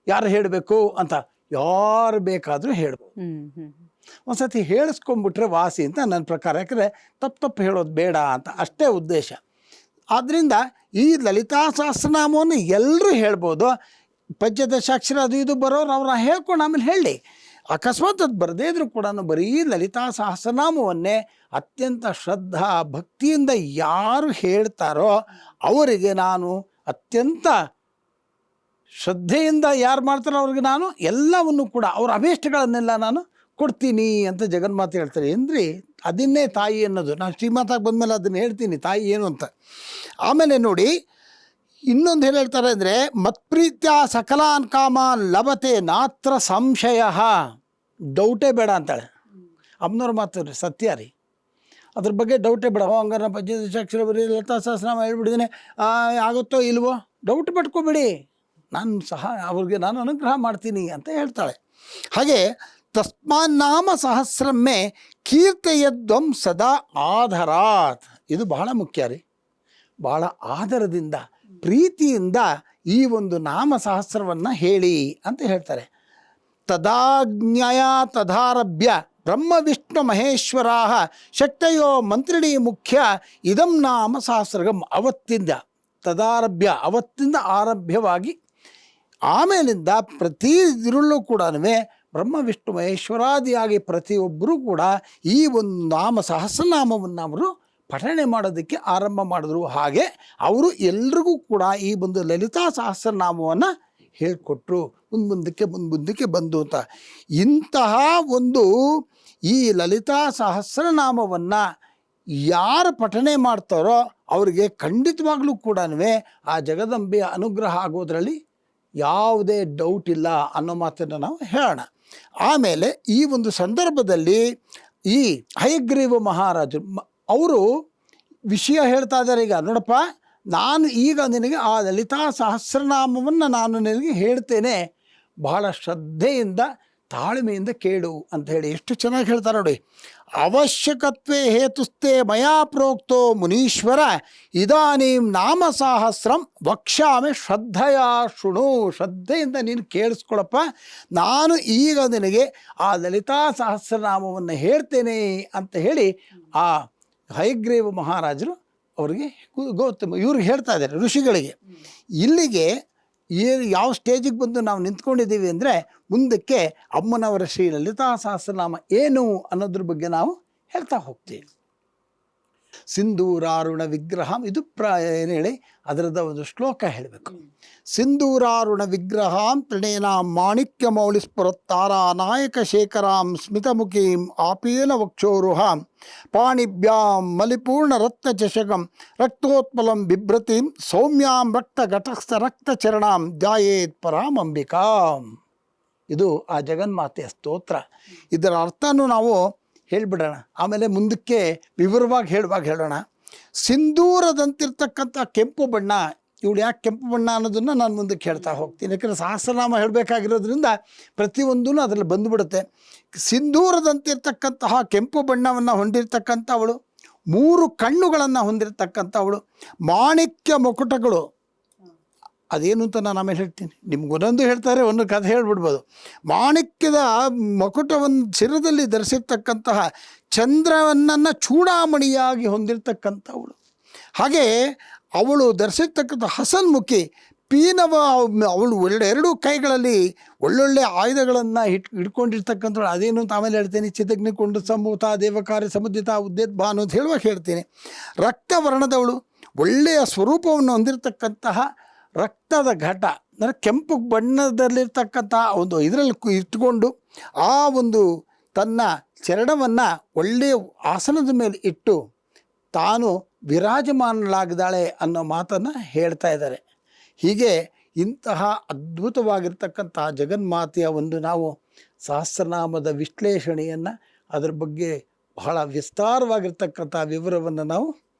ಯಾರು ಹೇಳಬೇಕು ಅಂತ, ಯಾರು ಬೇಕಾದರೂ ಹೇಳ್ಬೋದು. ಒಂದು ಸತಿ ಹೇಳಿಸ್ಕೊಂಡ್ಬಿಟ್ರೆ ವಾಸಿ ಅಂತ ನನ್ನ ಪ್ರಕಾರ. ಯಾಕಂದರೆ ತಪ್ಪು ಹೇಳೋದು ಬೇಡ ಅಂತ ಅಷ್ಟೇ ಉದ್ದೇಶ. ಆದ್ದರಿಂದ ಈ ಲಲಿತಾ ಸಹಸ್ರನಾಮವನ್ನು ಎಲ್ಲರೂ ಹೇಳ್ಬೋದು. ಪಂಚದಶಾಕ್ಷರ ಅದು ಇದು ಬರೋರು ಅವ್ರನ್ನ ಹೇಳ್ಕೊಂಡು ಆಮೇಲೆ ಹೇಳಿ. ಅಕಸ್ಮಾತ್ ಅದು ಬರದೇ ಇದ್ರೂ ಕೂಡ ಬರೀ ಲಲಿತಾ ಸಹಸ್ರನಾಮವನ್ನೇ ಅತ್ಯಂತ ಶ್ರದ್ಧಾ ಭಕ್ತಿಯಿಂದ ಯಾರು ಹೇಳ್ತಾರೋ ಅವರಿಗೆ ನಾನು ಅತ್ಯಂತ ಶ್ರದ್ಧೆಯಿಂದ ಯಾರು ಮಾಡ್ತಾರೋ ಅವ್ರಿಗೆ ನಾನು ಎಲ್ಲವನ್ನು ಕೂಡ ಅವ್ರ ಅಭೀಷ್ಟಗಳನ್ನೆಲ್ಲ ನಾನು ಕೊಡ್ತೀನಿ ಅಂತ ಜಗನ್ಮಾತೆ ಹೇಳ್ತಾರೆ. ಏನ್ರಿ ಅದನ್ನೇ ತಾಯಿ ಅನ್ನೋದು. ನಾನು ಶ್ರೀಮಾತಾಗಿ ಬಂದಮೇಲೆ ಅದನ್ನು ಹೇಳ್ತೀನಿ ತಾಯಿ ಏನು ಅಂತ. ಆಮೇಲೆ ನೋಡಿ ಇನ್ನೊಂದು ಏನು ಹೇಳ್ತಾರೆ ಅಂದರೆ, ಮತ್ಪ್ರೀತ್ಯ ಸಕಲಾನ್ ಕಾಮಾನ್ ಲಭತೆ ನಾತ್ರ ಸಂಶಯ. ಡೌಟೇ ಬೇಡ ಅಂತಾಳೆ ಅಮ್ಮನವ್ರ ಮಾತು ರೀ, ಸತ್ಯ ರೀ. ಅದ್ರ ಬಗ್ಗೆ ಡೌಟೇ ಬೇಡ. ಹಂಗಾರೆ ಪಂಚದಶಾಕ್ಷರ ಬರೀ ಲಲಿತಾ ಸಹಸ್ರನಾಮ ಹೇಳ್ಬಿಟ್ಟಿದ್ದೀನಿ, ಆಗುತ್ತೋ ಇಲ್ವೋ ಡೌಟ್ ಪಟ್ಕೋಬೇಡಿ, ನಾನು ಅನುಗ್ರಹ ಮಾಡ್ತೀನಿ ಅಂತ ಹೇಳ್ತಾಳೆ. ಹಾಗೆ ತಸ್ಮಾನ್ನಾಮ ಸಹಸ್ರಮ್ಮೆ ಕೀರ್ತಯದ್ವಂ ಸದಾ ಆಧರಾತ್. ಇದು ಬಹಳ ಮುಖ್ಯ ರೀ. ಬಹಳ ಆದರದಿಂದ ಪ್ರೀತಿಯಿಂದ ಈ ಒಂದು ನಾಮ ಸಹಸ್ರವನ್ನು ಹೇಳಿ ಅಂತ ಹೇಳ್ತಾರೆ. ತದಾಜ್ಞಯ ತದಾರಭ್ಯ ಬ್ರಹ್ಮ ವಿಷ್ಣು ಮಹೇಶ್ವರಾ ಶಕ್ತಯೋ ಮಂತ್ರಿಣಿ ಮುಖ್ಯ ಇದಂ ನಾಮ ಸಹಸ್ರಗಂ. ಅವತ್ತಿಂದ ತದಾರಭ್ಯ, ಅವತ್ತಿಂದ ಆರಭ್ಯವಾಗಿ ಆಮೇಲಿಂದ ಪ್ರತಿ ಇದರಲ್ಲೂ ಕೂಡ ಬ್ರಹ್ಮ ವಿಷ್ಣು ಮಹೇಶ್ವರಾದಿಯಾಗಿ ಪ್ರತಿಯೊಬ್ಬರೂ ಕೂಡ ಈ ಒಂದು ನಾಮ ಸಹಸ್ರನಾಮವನ್ನು ಅವರು ಪಠಣೆ ಮಾಡೋದಕ್ಕೆ ಆರಂಭ ಮಾಡಿದ್ರು. ಹಾಗೆ ಅವರು ಎಲ್ರಿಗೂ ಕೂಡ ಈ ಒಂದು ಲಲಿತಾ ಸಹಸ್ರನಾಮವನ್ನು ಹೇಳಿಕೊಟ್ರು, ಮುಂದಕ್ಕೆ ಬಂದು ಅಂತ. ಇಂತಹ ಒಂದು ಈ ಲಲಿತಾ ಸಹಸ್ರನಾಮವನ್ನು ಯಾರು ಪಠಣೆ ಮಾಡ್ತಾರೋ ಅವರಿಗೆ ಖಂಡಿತವಾಗ್ಲೂ ಕೂಡ ಆ ಜಗದಂಬೆಯ ಅನುಗ್ರಹ ಆಗೋದ್ರಲ್ಲಿ ಯಾವುದೇ ಡೌಟ್ ಇಲ್ಲ ಅನ್ನೋ ಮಾತನ್ನು ನಾವು ಹೇಳೋಣ. ಆಮೇಲೆ ಈ ಒಂದು ಸಂದರ್ಭದಲ್ಲಿ ಈ ಹಯಗ್ರೀವ ಮಹಾರಾಜರು ಅವರು ವಿಷಯ ಹೇಳ್ತಾ ಇದ್ದಾರೆ. ಈಗ ನೋಡಪ್ಪ, ನಾನು ಈಗ ನಿನಗೆ ಆ ಲಲಿತಾ ಸಹಸ್ರನಾಮವನ್ನು ನಾನು ನಿನಗೆ ಹೇಳ್ತೇನೆ, ಬಹಳ ಶ್ರದ್ಧೆಯಿಂದ ತಾಳ್ಮೆಯಿಂದ ಕೇಳು ಅಂತ ಹೇಳಿ ಎಷ್ಟು ಚೆನ್ನಾಗಿ ಹೇಳ್ತಾರೆ ನೋಡಿ. ಅವಶ್ಯಕತ್ವೇ ಹೇತುಸ್ತೆ ಮಯಾ ಪ್ರೋಕ್ತೋ ಮುನೀಶ್ವರ ಇದಾನೀಂ ನಾಮ ಸಹಸ್ರಂ ವಕ್ಷ್ಯಾಮಿ ಶ್ರದ್ಧೆಯ ಶೃಣು. ಶ್ರದ್ಧೆಯಿಂದ ನೀನು ಕೇಳಿಸ್ಕೊಳಪ್ಪ, ನಾನು ಈಗ ನಿನಗೆ ಆ ಲಲಿತಾ ಸಹಸ್ರನಾಮವನ್ನು ಹೇಳ್ತೇನೆ ಅಂತ ಹೇಳಿ ಆ ಹಯಗ್ರೀವ ಮಹಾರಾಜರು ಅವರಿಗೆ ಗೌತಮ ಇವ್ರಿಗೆ ಹೇಳ್ತಾ ಇದ್ದಾರೆ, ಋಷಿಗಳಿಗೆ. ಇಲ್ಲಿಗೆ ಯಾವ ಸ್ಟೇಜಿಗೆ ಬಂದು ನಾವು ನಿಂತ್ಕೊಂಡಿದ್ದೀವಿ ಅಂದರೆ, ಮುಂದಕ್ಕೆ ಅಮ್ಮನವರ ಶ್ರೀ ಲಲಿತಾ ಸಹಸ್ರನಾಮ ಏನು ಅನ್ನೋದ್ರ ಬಗ್ಗೆ ನಾವು ಹೇಳ್ತಾ ಹೋಗ್ತೀವಿ. ಸಿಂಧೂರಾರುಣ ವಿಗ್ರಹಂ, ಇದು ಏನು ಹೇಳಿ ಅದರದ ಒಂದು ಶ್ಲೋಕ ಹೇಳಬೇಕು. ಸಿಂಧೂರಾರುಣ ವಿಗ್ರಹಾಂ ಪ್ರಣೇನಾಂ ಮಾಣಿಕ್ಯ ಮೌಳಿಸ್ಫುರತ್ತಾರಾ ನಾಯಕ ಶೇಖರಾಂ ಸ್ಮಿತಮುಖೀಂ ಆಪೀನ ವಕ್ಷೋರುಹಾಂ ಪಾಣಿಭ್ಯಾಂ ಮಲಿಪೂರ್ಣ ರತ್ನ ಚಷಕಂ ರಕ್ತೋತ್ಪಲಂ ಬಿಭ್ರತಿಂ ಸೌಮ್ಯಾಂ ರಕ್ತ ಘಟಸ್ಥ ರಕ್ತ ಚರಣಾಂ ಧ್ಯಾಯೇತ್ ಪರಾಂ ಅಂಬಿಕಾಂ. ಇದು ಆ ಜಗನ್ಮಾತೆಯ ಸ್ತೋತ್ರ. ಇದರ ಅರ್ಥನೂ ನಾವು ಹೇಳಿಬಿಡೋಣ, ಆಮೇಲೆ ಮುಂದಕ್ಕೆ ವಿವರವಾಗಿ ಹೇಳೋಣ. ಸಿಂಧೂರದಂತಿರ್ತಕ್ಕಂಥ ಕೆಂಪು ಬಣ್ಣ, ಇವಳು ಯಾಕೆ ಕೆಂಪು ಬಣ್ಣ ಅನ್ನೋದನ್ನು ನಾನು ಮುಂದಕ್ಕೆ ಹೇಳ್ತಾ ಹೋಗ್ತೀನಿ. ಯಾಕಂದರೆ ಸಹಸ್ರನಾಮ ಹೇಳಬೇಕಾಗಿರೋದ್ರಿಂದ ಪ್ರತಿಯೊಂದೂ ಅದರಲ್ಲಿ ಬಂದುಬಿಡುತ್ತೆ. ಸಿಂಧೂರದಂತಿರ್ತಕ್ಕಂತಹ ಕೆಂಪು ಬಣ್ಣವನ್ನು ಹೊಂದಿರತಕ್ಕಂಥವಳು, 3 ಕಣ್ಣುಗಳನ್ನು ಹೊಂದಿರತಕ್ಕಂಥವಳು, ಮಾಣಿಕ್ಯ ಮುಕುಟಗಳು. ಅದೇನು ಅಂತ ನಾನು ಆಮೇಲೆ ಹೇಳ್ತೀನಿ. ನಿಮ್ಗೊಂದೊಂದು ಹೇಳ್ತಾರೆ, ಒಂದು ಕಥೆ ಹೇಳ್ಬಿಡ್ಬೋದು. ಮಾಣಿಕ್ಯದ ಮಕುಟವನ್ನು ಶಿರದಲ್ಲಿ ಧರಿಸಿರ್ತಕ್ಕಂತಹ, ಚಂದ್ರನನ್ನು ಚೂಡಾಮಣಿಯಾಗಿ ಹೊಂದಿರತಕ್ಕಂಥವಳು. ಹಾಗೆ ಅವಳು ಧರಿಸಿರ್ತಕ್ಕಂಥ ಹಸನ್ಮುಖಿ ಪೀನವ, ಅವಳು ಎರಡೂ ಕೈಗಳಲ್ಲಿ ಒಳ್ಳೊಳ್ಳೆ ಆಯುಧಗಳನ್ನು ಹಿಡ್ಕೊಂಡಿರ್ತಕ್ಕಂಥವಳು. ಅದೇನು ಅಂತ ಆಮೇಲೆ ಹೇಳ್ತೀನಿ. ಚಿತಗ್ನಿಕೊಂಡು ಸಮೂತ ದೇವಕಾರ್ಯ ಸಮುದ್ರಿತ ಉದ್ದೇದ್ಭಾನು ಅಂತ ಹೇಳುವಾಗ ಹೇಳ್ತೀನಿ. ರಕ್ತವರ್ಣದವಳು, ಒಳ್ಳೆಯ ಸ್ವರೂಪವನ್ನು ಹೊಂದಿರತಕ್ಕಂತಹ ರಕ್ತದ ಘಟ ಅಂದರೆ ಕೆಂಪು ಬಣ್ಣದಲ್ಲಿರ್ತಕ್ಕಂಥ ಒಂದು ಇದರಲ್ಲಿ ಇಟ್ಕೊಂಡು ಆ ಒಂದು ತನ್ನ ಚರಣವನ್ನು ಒಳ್ಳೆಯ ಆಸನದ ಮೇಲೆ ಇಟ್ಟು ತಾನು ವಿರಾಜಮಾನಳಾಗಿದ್ದಾಳೆ ಅನ್ನೋ ಮಾತನ್ನು ಹೇಳ್ತಾ ಇದ್ದಾರೆ. ಹೀಗೆ ಇಂತಹ ಅದ್ಭುತವಾಗಿರ್ತಕ್ಕಂತಹ ಜಗನ್ಮಾತೆಯ ಒಂದು ನಾವು ಸಹಸ್ರನಾಮದ ವಿಶ್ಲೇಷಣೆಯನ್ನು, ಅದರ ಬಗ್ಗೆ ಬಹಳ ವಿಸ್ತಾರವಾಗಿರ್ತಕ್ಕಂಥ ವಿವರವನ್ನು ನಾವು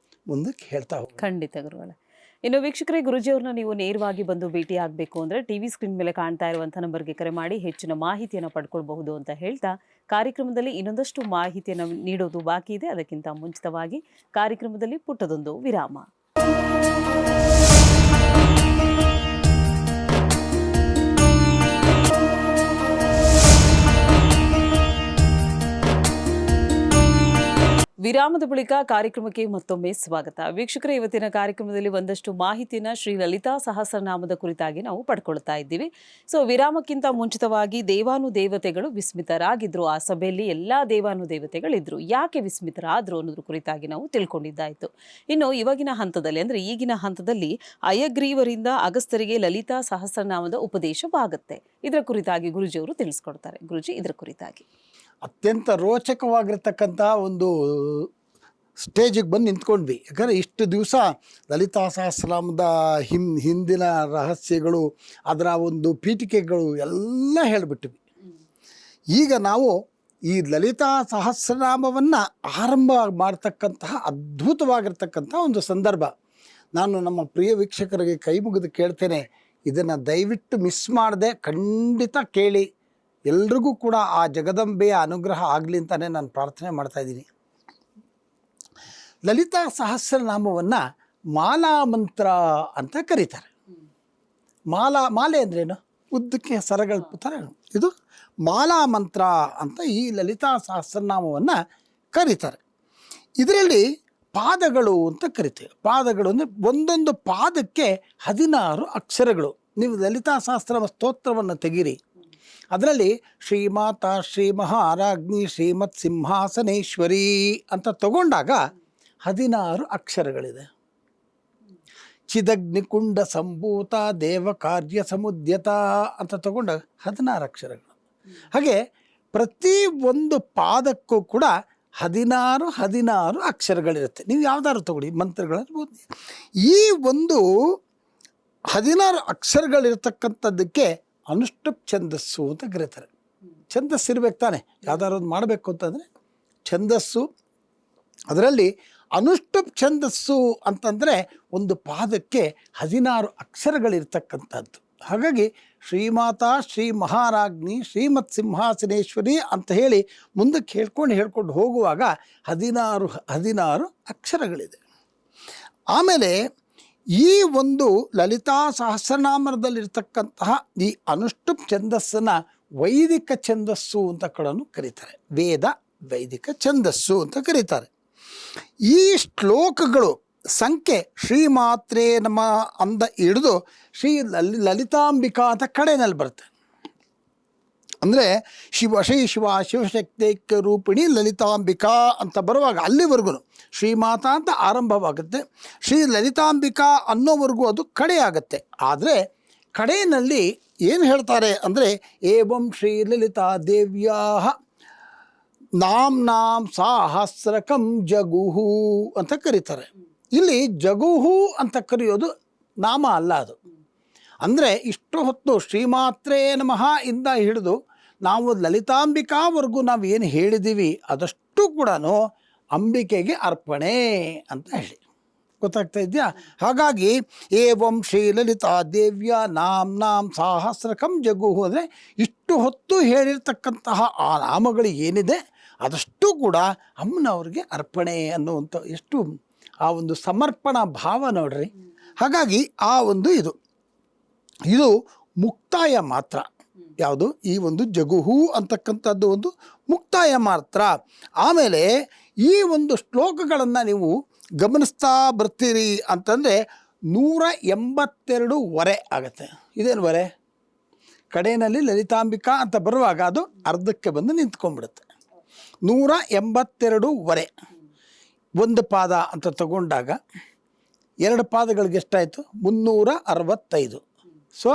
ಮುಂದಕ್ಕೆ ಹೇಳ್ತಾ ಹೋಗ್ತೀವಿ. ಖಂಡಿತ ಗುರುಗಳೇ. ಇನ್ನು ವೀಕ್ಷಕರೇ, ಗುರುಜಿಯವ್ರನ್ನ ನೀವು ನೇರವಾಗಿ ಬಂದು ಭೇಟಿ ಆಗಬೇಕು ಅಂದರೆ ಟಿವಿ ಸ್ಕ್ರೀನ್ ಮೇಲೆ ಕಾಣ್ತಾ ಇರುವಂಥ ನಂಬರ್ಗೆ ಕರೆ ಮಾಡಿ ಹೆಚ್ಚಿನ ಮಾಹಿತಿಯನ್ನು ಪಡ್ಕೊಳ್ಬಹುದು ಅಂತ ಹೇಳ್ತಾ, ಕಾರ್ಯಕ್ರಮದಲ್ಲಿ ಇನ್ನೊಂದಷ್ಟು ಮಾಹಿತಿಯನ್ನು ನೀಡೋದು ಬಾಕಿ ಇದೆ. ಅದಕ್ಕಿಂತ ಮುಂಚಿತವಾಗಿ ಕಾರ್ಯಕ್ರಮದಲ್ಲಿ ಪುಟ್ಟದೊಂದು ವಿರಾಮ. ವಿರಾಮದ ಬಳಿಕ ಕಾರ್ಯಕ್ರಮಕ್ಕೆ ಮತ್ತೊಮ್ಮೆ ಸ್ವಾಗತ. ವೀಕ್ಷಕರೇ, ಇವತ್ತಿನ ಕಾರ್ಯಕ್ರಮದಲ್ಲಿ ಒಂದಷ್ಟು ಮಾಹಿತಿಯನ್ನ ಶ್ರೀ ಲಲಿತಾ ಸಹಸ್ರನಾಮದ ಕುರಿತಾಗಿ ನಾವು ಪಡ್ಕೊಳ್ತಾ ಇದ್ದೀವಿ. ಸೊ ವಿರಾಮಕ್ಕಿಂತ ಮುಂಚಿತವಾಗಿ ದೇವಾನುದೇವತೆಗಳು ವಿಸ್ಮಿತರಾಗಿದ್ರು. ಆ ಸಭೆಯಲ್ಲಿ ಎಲ್ಲಾ ದೇವಾನುದೇವತೆಗಳಿದ್ರು. ಯಾಕೆ ವಿಸ್ಮಿತರಾದ್ರು ಅನ್ನೋದ್ರ ಕುರಿತಾಗಿ ನಾವು ತಿಳ್ಕೊಂಡಿದ್ದಾಯ್ತು. ಇನ್ನು ಈಗಿನ ಹಂತದಲ್ಲಿ ಅಯಗ್ರೀವರಿಂದ ಅಗಸ್ತ್ಯರಿಗೆ ಲಲಿತಾ ಸಹಸ್ರನಾಮದ ಉಪದೇಶವಾಗುತ್ತೆ. ಇದರ ಕುರಿತಾಗಿ ಗುರುಜಿಯವರು ತಿಳಿಸ್ಕೊಡ್ತಾರೆ. ಗುರುಜಿ, ಇದರ ಕುರಿತಾಗಿ. ಅತ್ಯಂತ ರೋಚಕವಾಗಿರ್ತಕ್ಕಂಥ ಒಂದು ಸ್ಟೇಜಿಗೆ ಬಂದು ನಿಂತ್ಕೊಂಡ್ವಿ. ಯಾಕಂದರೆ ಇಷ್ಟು ದಿವಸ ಲಲಿತಾ ಸಹಸ್ರನಾಮದ ಹಿಂದಿನ ರಹಸ್ಯಗಳು, ಅದರ ಒಂದು ಪೀಠಿಕೆಗಳು ಎಲ್ಲ ಹೇಳಿಬಿಟ್ವಿ. ಈಗ ನಾವು ಈ ಲಲಿತಾ ಸಹಸ್ರನಾಮವನ್ನು ಆರಂಭ ಮಾಡ್ತಕ್ಕಂತಹ ಅದ್ಭುತವಾಗಿರ್ತಕ್ಕಂಥ ಒಂದು ಸಂದರ್ಭ. ನಾನು ನಮ್ಮ ಪ್ರಿಯ ವೀಕ್ಷಕರಿಗೆ ಕೈ ಮುಗಿದು ಕೇಳ್ತೇನೆ, ಇದನ್ನು ದಯವಿಟ್ಟು ಮಿಸ್ ಮಾಡದೆ ಖಂಡಿತ ಕೇಳಿ. ಎಲ್ರಿಗೂ ಕೂಡ ಆ ಜಗದಂಬೆಯ ಅನುಗ್ರಹ ಆಗಲಿ ಅಂತಲೇ ನಾನು ಪ್ರಾರ್ಥನೆ ಮಾಡ್ತಾಯಿದ್ದೀನಿ. ಲಲಿತಾ ಸಹಸ್ರನಾಮವನ್ನು ಮಾಲಾ ಮಂತ್ರ ಅಂತ ಕರೀತಾರೆ. ಮಾಲೆ ಅಂದ್ರೇನು? ಉದ್ದಕ್ಕೆ ಸರಗಳು ಥರ ಇದು ಮಾಲಾ ಮಂತ್ರ ಅಂತ ಈ ಲಲಿತಾ ಸಹಸ್ರನಾಮವನ್ನು ಕರೀತಾರೆ. ಇದರಲ್ಲಿ ಪಾದಗಳು ಅಂತ ಕರಿತೇವೆ. ಪಾದಗಳು ಅಂದರೆ ಒಂದೊಂದು ಪಾದಕ್ಕೆ 16 ಅಕ್ಷರಗಳು. ನೀವು ಲಲಿತಾ ಸಹಸ್ರನಾಮ ಸ್ತೋತ್ರವನ್ನು ತೆಗೀರಿ, ಅದರಲ್ಲಿ ಶ್ರೀಮಾತಾ ಶ್ರೀ ಮಹಾರಾಜ್ಞಿ ಶ್ರೀಮತ್ ಸಿಂಹಾಸನೇಶ್ವರಿ ಅಂತ ತಗೊಂಡಾಗ 16 ಅಕ್ಷರಗಳಿದೆ. ಚಿದಗ್ನಿಕುಂಡ ಸಂಭೂತ ದೇವ ಕಾರ್ಯ ಸಮುದ್ಯತ ಅಂತ ತಗೊಂಡಾಗ 16 ಅಕ್ಷರಗಳು. ಹಾಗೆ ಪ್ರತಿ ಒಂದು ಪಾದಕ್ಕೂ ಕೂಡ 16 ಅಕ್ಷರಗಳಿರುತ್ತೆ. ನೀವು ಯಾವ್ದಾದ್ರು ತಗೊಳ್ಳಿ, ಮಂತ್ರಗಳಿರ್ಬೋದು. ಈ ಒಂದು 16 ಅಕ್ಷರಗಳಿರ್ತಕ್ಕಂಥದ್ದಕ್ಕೆ ಅನುಷ್ಠುಪ್ ಛಂದಸ್ಸು ಅಂತ ಕರೀತಾರೆ. ಛಂದಸ್ಸು ಇರ್ಬೇಕು ತಾನೆ, ಯಾವ್ದಾದ್ರು ಒಂದು ಮಾಡಬೇಕು ಅಂತಂದರೆ ಛಂದಸ್ಸು. ಅದರಲ್ಲಿ ಅನುಷ್ಠುಪ್ ಛಂದಸ್ಸು ಅಂತಂದರೆ ಒಂದು ಪಾದಕ್ಕೆ 16 ಅಕ್ಷರಗಳಿರ್ತಕ್ಕಂಥದ್ದು. ಹಾಗಾಗಿ ಶ್ರೀಮಾತಾ ಶ್ರೀ ಮಹಾರಾಜ್ಞಿ ಶ್ರೀಮತ್ ಸಿಂಹಾಸನೇಶ್ವರಿ ಅಂತ ಹೇಳಿ ಮುಂದಕ್ಕೆ ಹೇಳ್ಕೊಂಡು ಹೋಗುವಾಗ 16 ಅಕ್ಷರಗಳಿದೆ. ಆಮೇಲೆ ಈ ಒಂದು ಲಲಿತಾ ಸಹಸ್ರನಾಮದಲ್ಲಿರ್ತಕ್ಕಂತಹ ಈ ಅನುಷ್ಠುಪ್ ಛಂದಸ್ಸನ್ನು ವೈದಿಕ ಛಂದಸ್ಸು ಅಂತ ಕೂಡ ಕರೀತಾರೆ. ವೇದ ವೈದಿಕ ಛಂದಸ್ಸು ಅಂತ ಕರೀತಾರೆ. ಈ ಶ್ಲೋಕಗಳು ಸಂಖ್ಯೆ ಶ್ರೀಮಾತ್ರೇ ನಮ ಅಂದ ಹಿಡಿದು ಶ್ರೀ ಲಲಿತಾಂಬಿಕಾ ಅಂತ ಕಡೆಯಲ್ಲಿ ಬರುತ್ತೆ. ಅಂದರೆ ಶ್ರೀ ಶಿವಶಕ್ತೈಕ್ಯ ರೂಪಿಣಿ ಲಲಿತಾಂಬಿಕಾ ಅಂತ ಬರುವಾಗ ಅಲ್ಲಿವರೆಗೂ ಶ್ರೀಮಾತಾ ಅಂತ ಆರಂಭವಾಗುತ್ತೆ. ಶ್ರೀ ಲಲಿತಾಂಬಿಕಾ ಅನ್ನೋವರೆಗೂ ಅದು ಕಡೆ ಆಗುತ್ತೆ. ಆದರೆ ಕಡೆಯಲ್ಲಿ ಏನು ಹೇಳ್ತಾರೆ ಅಂದರೆ ಏವಂ ಶ್ರೀ ಲಲಿತಾ ದೇವ್ಯಾ ನಾಂ ಸಾಹಸ್ರಕಂ ಜಗುಹು ಅಂತ ಕರೀತಾರೆ. ಇಲ್ಲಿ ಜಗುಹು ಅಂತ ಕರೆಯೋದು ನಾಮ ಅಲ್ಲ, ಅದು ಅಂದರೆ ಇಷ್ಟು ಹೊತ್ತು ಶ್ರೀಮಾತ್ರೇ ನಮಃ ಇಂದ ಹಿಡಿದು ನಾವು ಲಲಿತಾಂಬಿಕಾವರೆಗೂ ನಾವು ಏನು ಹೇಳಿದ್ದೀವಿ ಅದಷ್ಟು ಕೂಡ ಅಂಬಿಕೆಗೆ ಅರ್ಪಣೆ ಅಂತ ಹೇಳಿ. ಗೊತ್ತಾಗ್ತಾ ಇದೆಯಾ? ಹಾಗಾಗಿ ಏವಂ ಶ್ರೀ ಲಲಿತಾ ದೇವ್ಯ ನಾಂ ಸಾಹಸ್ರಕಂ ಜಗುಹು ಅಂದರೆ ಇಷ್ಟು ಹೊತ್ತು ಹೇಳಿರ್ತಕ್ಕಂತಹ ಆ ನಾಮಗಳು ಏನಿದೆ ಅದಷ್ಟು ಕೂಡ ಅಮ್ಮನವ್ರಿಗೆ ಅರ್ಪಣೆ ಅನ್ನುವಂಥ ಎಷ್ಟು ಆ ಒಂದು ಸಮರ್ಪಣಾ ಭಾವ ನೋಡ್ರಿ. ಹಾಗಾಗಿ ಆ ಒಂದು ಇದು ಮುಕ್ತಾಯ ಮಾತ್ರ. ಯಾವುದು? ಈ ಒಂದು ಜಗುಹು ಅಂತಕ್ಕಂಥದ್ದು ಒಂದು ಮುಕ್ತಾಯ ಮಾತ್ರ. ಆಮೇಲೆ ಈ ಒಂದು ಶ್ಲೋಕಗಳನ್ನು ನೀವು ಗಮನಿಸ್ತಾ ಬರ್ತೀರಿ ಅಂತಂದರೆ 182 ವರೆ ಆಗುತ್ತೆ. ಇದೇನು ವರೆ? ಕಡೆಯಲ್ಲಿ ಲಲಿತಾಂಬಿಕಾ ಅಂತ ಬರುವಾಗ ಅದು ಅರ್ಧಕ್ಕೆ ಬಂದು ನಿಂತ್ಕೊಂಡ್ಬಿಡುತ್ತೆ. 182 ವರೆ. ಒಂದು ಪಾದ ಅಂತ ತಗೊಂಡಾಗ 2 ಪಾದಗಳಿಗೆ ಎಷ್ಟಾಯಿತು? 365. So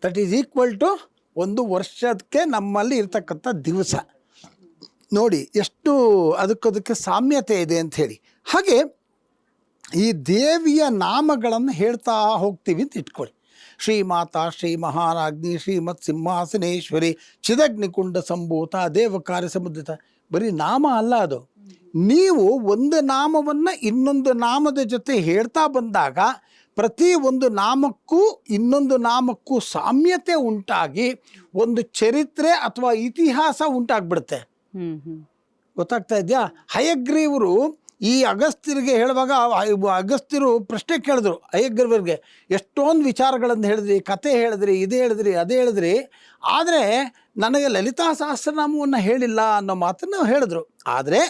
that is equal to 1 ವರ್ಷಕ್ಕೆ ನಮ್ಮಲ್ಲಿ ಇರ್ತಕ್ಕಂಥ ದಿವಸ. ನೋಡಿ ಎಷ್ಟು ಅದಕ್ಕೆ ಸಾಮ್ಯತೆ ಇದೆ ಅಂಥೇಳಿ. ಹಾಗೆ ಈ ದೇವಿಯ ನಾಮಗಳನ್ನು ಹೇಳ್ತಾ ಹೋಗ್ತೀವಿ ಅಂತ ಇಟ್ಕೊಳ್ಳಿ. ಶ್ರೀಮಾತಾ ಶ್ರೀ ಮಹಾರಾಜ್ಞಿ ಶ್ರೀಮತ್ ಸಿಂಹಾಸನೇಶ್ವರಿ ಚಿದಗ್ನಿಕುಂಡ ಸಂಭೂತ ದೇವ ಕಾರ್ಯ ಸಮುದ್ರಿತ. ಬರೀ ನಾಮ ಅಲ್ಲ ಅದು. ನೀವು ಒಂದು ನಾಮವನ್ನು ಇನ್ನೊಂದು ನಾಮದ ಜೊತೆ ಹೇಳ್ತಾ ಬಂದಾಗ ಪ್ರತಿ ಒಂದು ನಾಮಕ್ಕೂ ಇನ್ನೊಂದು ನಾಮಕ್ಕೂ ಸಾಮ್ಯತೆ ಉಂಟಾಗಿ ಒಂದು ಚರಿತ್ರೆ ಅಥವಾ ಇತಿಹಾಸ ಉಂಟಾಗ್ಬಿಡುತ್ತೆ. ಗೊತ್ತಾಗ್ತಾ ಇದೆಯಾ? ಹಯಗ್ರೀವರು ಈ ಅಗಸ್ತ್ಯರಿಗೆ ಹೇಳುವಾಗ ಅಗಸ್ತ್ಯರು ಪ್ರಶ್ನೆ ಕೇಳಿದ್ರು ಹಯಗ್ರೀವರಿಗೆ, ಎಷ್ಟೊಂದು ವಿಚಾರಗಳನ್ನು ಹೇಳಿದ್ರಿ, ಕತೆ ಹೇಳಿದ್ರಿ, ಇದು ಹೇಳಿದ್ರಿ, ಅದೇ ಹೇಳಿದ್ರಿ, ಆದರೆ ನನಗೆ ಲಲಿತಾ ಸಹಸ್ರನಾಮವನ್ನು ಹೇಳಿಲ್ಲ ಅನ್ನೋ ಮಾತನ್ನು ಹೇಳಿದ್ರು. ಆದರೆ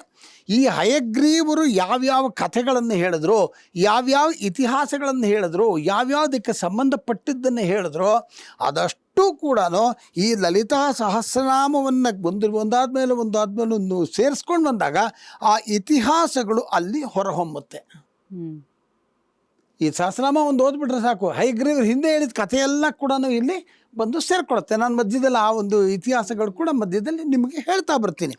ಈ ಹಯಗ್ರೀವರು ಯಾವ್ಯಾವ ಕಥೆಗಳನ್ನು ಹೇಳಿದ್ರು, ಯಾವ್ಯಾವ ಇತಿಹಾಸಗಳನ್ನು ಹೇಳಿದ್ರು, ಯಾವ್ಯಾವುದಕ್ಕೆ ಸಂಬಂಧಪಟ್ಟಿದ್ದನ್ನು ಹೇಳಿದ್ರು ಅದಷ್ಟು ಕೂಡ ಈ ಲಲಿತಾ ಸಹಸ್ರನಾಮವನ್ನು ಒಂದಾದ್ಮೇಲೆ ಒಂದು ಸೇರಿಸ್ಕೊಂಡು ಬಂದಾಗ ಆ ಇತಿಹಾಸಗಳು ಅಲ್ಲಿ ಹೊರಹೊಮ್ಮುತ್ತೆ. ಈ ಸಹಸ್ರನಾಮ ಒಂದು ಓದ್ಬಿಟ್ರೆ ಸಾಕು, ಹಯಗ್ರೀವ್ರ ಹಿಂದೆ ಹೇಳಿದ ಕಥೆಯೆಲ್ಲ ಕೂಡ ಇಲ್ಲಿ ಬಂದು ಸೇರಿಕೊಳ್ಳುತ್ತೆ. ನಾನು ಮಧ್ಯದಲ್ಲಿ ಆ ಒಂದು ಇತಿಹಾಸಗಳು ಕೂಡ ಮಧ್ಯದಲ್ಲಿ ನಿಮಗೆ ಹೇಳ್ತಾ ಬರ್ತೀನಿ.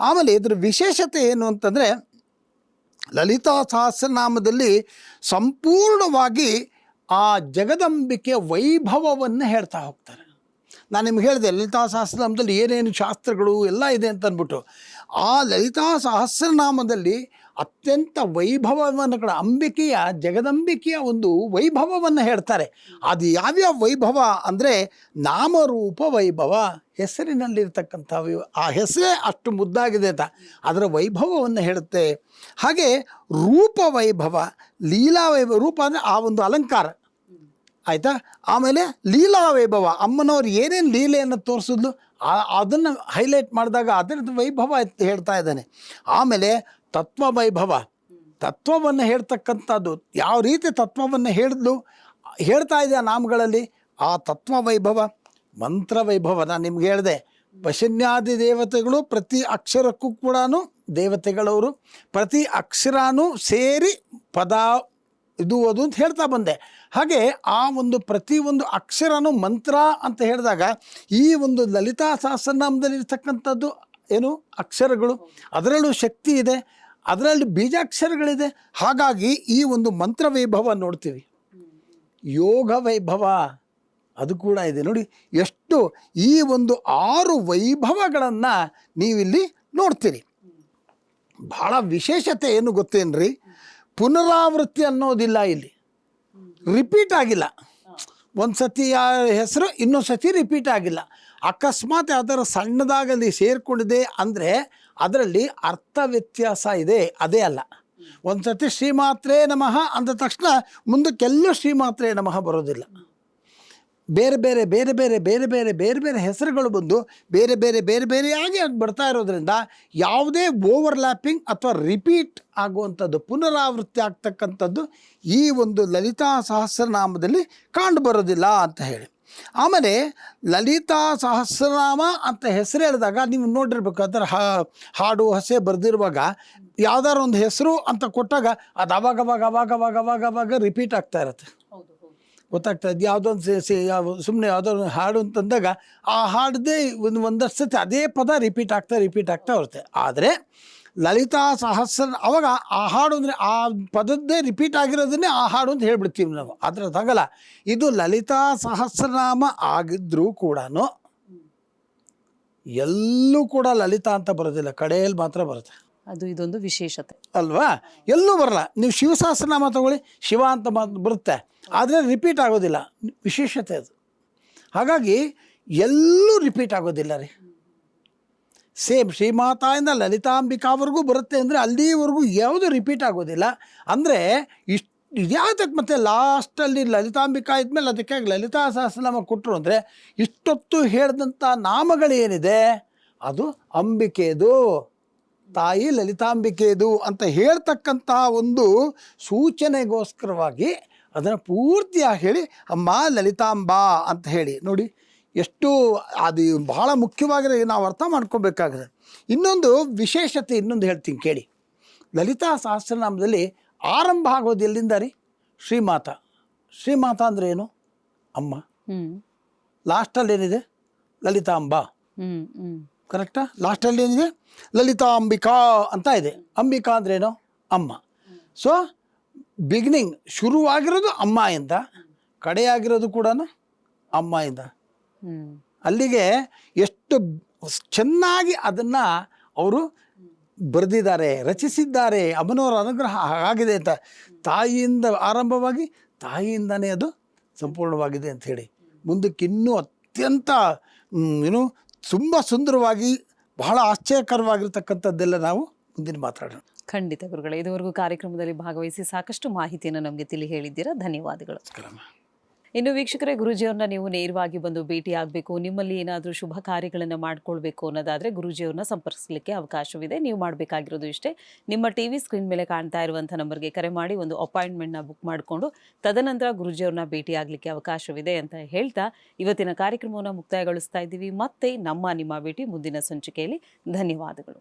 ಆಮೇಲೆ ಇದ್ರ ವಿಶೇಷತೆ ಏನು ಅಂತಂದರೆ, ಲಲಿತಾ ಸಹಸ್ರನಾಮದಲ್ಲಿ ಸಂಪೂರ್ಣವಾಗಿ ಆ ಜಗದಂಬಿಕೆ ವೈಭವವನ್ನು ಹೇಳ್ತಾ ಹೋಗ್ತಾರೆ. ನಾನು ನಿಮ್ಗೆ ಹೇಳಿದೆ ಲಲಿತಾ ಸಹಸ್ರನಾಮದಲ್ಲಿ ಏನೇನು ಶಾಸ್ತ್ರಗಳು ಎಲ್ಲ ಇದೆ ಅಂತ ಅಂದ್ಬಿಟ್ಟು. ಆ ಲಲಿತಾ ಸಹಸ್ರನಾಮದಲ್ಲಿ ಅತ್ಯಂತ ವೈಭವವನ್ನು ಕೂಡ ಅಂಬಿಕೆಯ ಜಗದಂಬಿಕೆಯ ಒಂದು ವೈಭವವನ್ನು ಹೇಳ್ತಾರೆ. ಅದು ಯಾವ್ಯಾವ ವೈಭವ ಅಂದರೆ ನಾಮರೂಪ ವೈಭವ, ಹೆಸರಿನಲ್ಲಿರ್ತಕ್ಕಂಥ ಆ ಹೆಸರೇ ಅಷ್ಟು ಮುದ್ದಾಗಿದೆ ಅಂತ ಅದರ ವೈಭವವನ್ನು ಹೇಳುತ್ತೆ. ಹಾಗೆ ರೂಪ ವೈಭವ, ಲೀಲಾ ವೈಭವ. ರೂಪ ಅಂದರೆ ಆ ಒಂದು ಅಲಂಕಾರ, ಆಯಿತಾ. ಆಮೇಲೆ ಲೀಲಾ ವೈಭವ, ಅಮ್ಮನವ್ರು ಏನೇನು ಲೀಲೆಯನ್ನು ತೋರಿಸಿದ್ಲು ಅದನ್ನು ಹೈಲೈಟ್ ಮಾಡಿದಾಗ ಅದರದ್ದು ವೈಭವ ಹೇಳ್ತಾ ಇದ್ದಾನೆ. ಆಮೇಲೆ ತತ್ವ ವೈಭವ, ತತ್ವವನ್ನು ಹೇಳ್ತಕ್ಕಂಥದ್ದು, ಯಾವ ರೀತಿ ತತ್ವವನ್ನು ಹೇಳ್ತಾ ಇದೆ ಆ ನಾಮಗಳಲ್ಲಿ, ಆ ತತ್ವ ವೈಭವ. ಮಂತ್ರ ವೈಭವ, ನಾನು ನಿಮ್ಗೆ ಹೇಳಿದೆ ಪಶನ್ಯಾದಿ ದೇವತೆಗಳು ಪ್ರತಿ ಅಕ್ಷರಕ್ಕೂ ಕೂಡ ದೇವತೆಗಳವರು, ಪ್ರತಿ ಅಕ್ಷರನೂ ಸೇರಿ ಪದ ಇದು ಅದು ಅಂತ ಹೇಳ್ತಾ ಬಂದೆ. ಹಾಗೆ ಆ ಒಂದು ಪ್ರತಿಯೊಂದು ಅಕ್ಷರನೂ ಮಂತ್ರ ಅಂತ ಹೇಳಿದಾಗ ಈ ಒಂದು ಲಲಿತಾ ಸಹಸ್ರನಾಮದಲ್ಲಿರ್ತಕ್ಕಂಥದ್ದು ಏನು ಅಕ್ಷರಗಳು, ಅದರಲ್ಲೂ ಶಕ್ತಿ ಇದೆ, ಅದರಲ್ಲಿ ಬೀಜಾಕ್ಷರಗಳಿದೆ. ಹಾಗಾಗಿ ಈ ಒಂದು ಮಂತ್ರ ವೈಭವ ನೋಡ್ತೀವಿ. ಯೋಗ ವೈಭವ ಅದು ಕೂಡ ಇದೆ ನೋಡಿ. ಎಷ್ಟು ಈ ಒಂದು 6 ವೈಭವಗಳನ್ನು ನೀವಿಲ್ಲಿ ನೋಡ್ತೀರಿ. ಬಹಳ ವಿಶೇಷತೆ ಏನು ಗೊತ್ತೇನ್ರಿ, ಪುನರಾವೃತ್ತಿ ಅನ್ನೋದಿಲ್ಲ ಇಲ್ಲಿ, ರಿಪೀಟ್ ಆಗಿಲ್ಲ. ಒಂದು ಸತಿ ಹೆಸರು ಇನ್ನೊಂದು ಸತಿ ರಿಪೀಟ್ ಆಗಿಲ್ಲ. ಅಕಸ್ಮಾತ್ ಅದರ ಸಣ್ಣದಾಗಲಿ ಸೇರಿಕೊಂಡಿದೆ ಅಂದರೆ ಅದರಲ್ಲಿ ಅರ್ಥ ವ್ಯತ್ಯಾಸ ಇದೆ, ಅದೇ ಅಲ್ಲ. ಒಂದು ಸತಿ ಶ್ರೀಮಾತ್ರೇ ನಮಃ ಅಂದ ತಕ್ಷಣ ಮುಂದಕ್ಕೆಲ್ಲೂ ಶ್ರೀಮಾತ್ರೇ ನಮಃ ಬರೋದಿಲ್ಲ. ಬೇರೆ ಬೇರೆ ಬೇರೆ ಬೇರೆ ಬೇರೆ ಬೇರೆ ಬೇರೆ ಬೇರೆ ಹೆಸರುಗಳು ಬಂದು ಬೇರೆ ಬೇರೆ ಬೇರೆ ಬೇರೆಯಾಗಿ ಅದು ಬರ್ತಾ ಇರೋದ್ರಿಂದ ಯಾವುದೇ ಓವರ್ಲ್ಯಾಪಿಂಗ್ ಅಥವಾ ರಿಪೀಟ್ ಆಗುವಂಥದ್ದು, ಪುನರಾವೃತ್ತಿ ಆಗ್ತಕ್ಕಂಥದ್ದು ಈ ಒಂದು ಲಲಿತಾ ಸಹಸ್ರನಾಮದಲ್ಲಿ ಕಂಡು ಬರೋದಿಲ್ಲ ಅಂತ ಹೇಳಿ. ಆಮೇಲೆ ಲಲಿತಾ ಸಹಸ್ರನಾಮ ಅಂತ ಹೆಸರು ಹೇಳಿದಾಗ ನೀವು ನೋಡಿರ್ಬೇಕು, ಅದರ ಹಾಡು ಹಸೆ ಬರೆದಿರುವಾಗ ಯಾವ್ದಾರು ಒಂದು ಹೆಸರು ಅಂತ ಕೊಟ್ಟಾಗ ಅದು ಅವಾಗ ರಿಪೀಟ್ ಆಗ್ತಾ ಇರುತ್ತೆ, ಗೊತ್ತಾಗ್ತಾ ಇದೆ. ಯಾವುದೊಂದು ಸುಮ್ಮನೆ ಯಾವುದೋ ಹಾಡು ಅಂತಂದಾಗ ಆ ಹಾಡದೇ ಒಂದಷ್ಟು ಸತಿ ಅದೇ ಪದ ರಿಪೀಟ್ ಆಗ್ತಾ ಇರುತ್ತೆ. ಆದರೆ ಲಲಿತಾ ಸಹಸ್ರ ಅವಾಗ ಆ ಹಾಡು ಅಂದರೆ ಆ ಪದದ್ದೇ ರಿಪೀಟ್ ಆಗಿರೋದನ್ನೇ ಆ ಹಾಡು ಅಂತ ಹೇಳ್ಬಿಡ್ತೀವಿ ನಾವು, ಅದರದಾಗಲ್ಲ. ಇದು ಲಲಿತಾ ಸಹಸ್ರನಾಮ ಆಗಿದ್ರೂ ಕೂಡ ಎಲ್ಲೂ ಕೂಡ ಲಲಿತಾ ಅಂತ ಬರೋದಿಲ್ಲ, ಕಡೆಯಲ್ಲಿ ಮಾತ್ರ ಬರುತ್ತೆ. ಅದು ಇದೊಂದು ವಿಶೇಷತೆ ಅಲ್ವಾ, ಎಲ್ಲೂ ಬರಲ್ಲ. ನೀವು ಶಿವ ಸಹಸ್ರನಾಮ ತಗೊಳ್ಳಿ, ಶಿವ ಅಂತ ಬರುತ್ತೆ, ಆದರೆ ರಿಪೀಟ್ ಆಗೋದಿಲ್ಲ, ವಿಶೇಷತೆ ಅದು. ಹಾಗಾಗಿ ಎಲ್ಲೂ ರಿಪೀಟ್ ಆಗೋದಿಲ್ಲ ರೀ. ಸೇಮ್ ಶ್ರೀಮಾತಾಯಿಂದ ಲಲಿತಾಂಬಿಕಾವರೆಗೂ ಬರುತ್ತೆ ಅಂದರೆ ಅಲ್ಲಿವರೆಗೂ ಯಾವುದು ರಿಪೀಟ್ ಆಗೋದಿಲ್ಲ. ಅಂದರೆ ಇದ್ಯಾವುದಕ್ಕೆ ಮತ್ತೆ ಲಾಸ್ಟಲ್ಲಿ ಲಲಿತಾಂಬಿಕಾ ಇದ್ಮೇಲೆ ಅದಕ್ಕೆ ಲಲಿತಾ ಸಹಸ್ರನಾಮ ಕೊಟ್ಟರು ಅಂದರೆ ಇಷ್ಟೊತ್ತು ಹೇಳಿದಂಥ ನಾಮಗಳೇನಿದೆ ಅದು ಅಂಬಿಕೆದು, ತಾಯಿ ಲಲಿತಾಂಬಿಕೆದು ಅಂತ ಹೇಳ್ತಕ್ಕಂಥ ಒಂದು ಸೂಚನೆಗೋಸ್ಕರವಾಗಿ ಅದನ್ನು ಪೂರ್ತಿಯಾಗಿ ಹೇಳಿ ಅಮ್ಮ ಲಲಿತಾಂಬಾ ಅಂತ ಹೇಳಿ ನೋಡಿ. ಎಷ್ಟು ಅದು ಬಹಳ ಮುಖ್ಯವಾಗಿ ನಾವು ಅರ್ಥ ಮಾಡ್ಕೋಬೇಕಾಗಿದೆ. ಇನ್ನೊಂದು ವಿಶೇಷತೆ ಇನ್ನೊಂದು ಹೇಳ್ತೀನಿ ಕೇಳಿ. ಲಲಿತಾ ಸಹಸ್ರನಾಮದಲ್ಲಿ ಆರಂಭ ಆಗೋದು ಎಲ್ಲಿಂದ ರೀ? ಶ್ರೀಮಾತಾ. ಶ್ರೀಮಾತಾ ಅಂದರೆ ಏನು? ಅಮ್ಮ. ಲಾಸ್ಟಲ್ಲಿ ಏನಿದೆ? ಲಲಿತಾಂಬಾ. ಕರೆಕ್ಟಾ? ಲಾಸ್ಟಲ್ಲಿ ಏನಿದೆ? ಲಲಿತಾಂಬಿಕಾ ಅಂತ ಇದೆ. ಅಂಬಿಕಾ ಅಂದ್ರೇನು? ಅಮ್ಮ. ಸೊ ಬಿಗಿನಿಂಗ್ ಶುರುವಾಗಿರೋದು ಅಮ್ಮ ಇಂದ, ಕಡೆಯಾಗಿರೋದು ಕೂಡ ಅಮ್ಮ ಇಂದ. ಅಲ್ಲಿಗೆ ಎಷ್ಟು ಚೆನ್ನಾಗಿ ಅದನ್ನು ಅವರು ಬರೆದಿದ್ದಾರೆ, ರಚಿಸಿದ್ದಾರೆ. ಅಮ್ಮನವರ ಅನುಗ್ರಹ ಆಗಿದೆ ಅಂತ, ತಾಯಿಯಿಂದ ಆರಂಭವಾಗಿ ತಾಯಿಯಿಂದನೇ ಅದು ಸಂಪೂರ್ಣವಾಗಿದೆ ಅಂಥೇಳಿ ಮುಂದಕ್ಕೆ ಇನ್ನೂ ಅತ್ಯಂತ ತುಂಬ ಸುಂದರವಾಗಿ ಬಹಳ ಆಶ್ಚರ್ಯಕರವಾಗಿರ್ತಕ್ಕಂಥದ್ದೆಲ್ಲ ನಾವು ಮುಂದಿನ ಮಾತಾಡೋಣ. ಖಂಡಿತ ಗುರುಗಳೇ, ಇದುವರೆಗೂ ಕಾರ್ಯಕ್ರಮದಲ್ಲಿ ಭಾಗವಹಿಸಿ ಸಾಕಷ್ಟು ಮಾಹಿತಿಯನ್ನು ನಮಗೆ ತಿಳಿ ಹೇಳಿದ್ದೀರಾ, ಧನ್ಯವಾದಗಳು. ಇನ್ನು ವೀಕ್ಷಕರೇ, ಗುರೂಜಿಯವ್ರನ್ನ ನೀವು ನೇರವಾಗಿ ಬಂದು ಭೇಟಿ ಆಗಬೇಕು, ನಿಮ್ಮಲ್ಲಿ ಏನಾದರೂ ಶುಭ ಕಾರ್ಯಗಳನ್ನು ಮಾಡ್ಕೊಳ್ಬೇಕು ಅನ್ನೋದಾದರೆ ಗುರೂಜಿಯವ್ರನ್ನ ಸಂಪರ್ಕಿಸಲಿಕ್ಕೆ ಅವಕಾಶವಿದೆ. ನೀವು ಮಾಡಬೇಕಾಗಿರೋದು ಇಷ್ಟೇ, ನಿಮ್ಮ ಟಿವಿ ಸ್ಕ್ರೀನ್ ಮೇಲೆ ಕಾಣ್ತಾ ಇರುವಂಥ ನಂಬರ್ಗೆ ಕರೆ ಮಾಡಿ ಒಂದು ಅಪಾಯಿಂಟ್ಮೆಂಟ್ನ ಬುಕ್ ಮಾಡಿಕೊಂಡು ತದನಂತರ ಗುರೂಜಿಯವ್ರನ್ನ ಭೇಟಿ ಆಗಲಿಕ್ಕೆ ಅವಕಾಶವಿದೆ ಅಂತ ಹೇಳ್ತಾ ಇವತ್ತಿನ ಕಾರ್ಯಕ್ರಮವನ್ನು ಮುಕ್ತಾಯಗೊಳಿಸ್ತಾ ಇದ್ದೀವಿ. ಮತ್ತೆ ನಿಮ್ಮ ಭೇಟಿ ಮುಂದಿನ ಸಂಚಿಕೆಯಲ್ಲಿ. ಧನ್ಯವಾದಗಳು.